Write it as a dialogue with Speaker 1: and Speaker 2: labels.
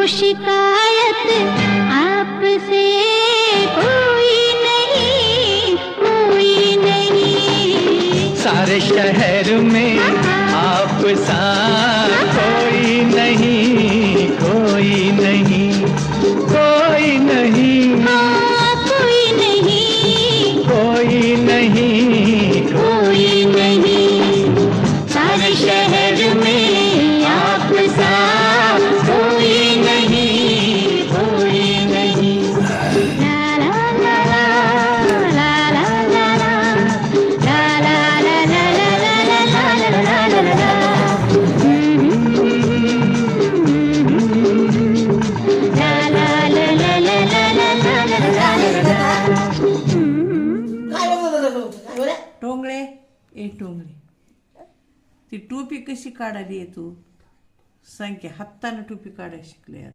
Speaker 1: शिकायत आपसे कोई नहीं, कोई नहीं।
Speaker 2: सारे शहर में आप सा कोई नहीं, कोई नहीं, कोई नहीं,
Speaker 1: हाँ, कोई नहीं,
Speaker 2: कोई नहीं,
Speaker 1: कोई नहीं। सारे शहर में आप सा कोई नहीं, कोई नहीं। ला ला ला ला ला ला ला ला ला ला ला ला ला ला ला ला ला।
Speaker 3: टोंगळे ए टोंगळे ती टोपी कशी काढायली आहे तू सांग की हातानं टोपी काढायला शिकले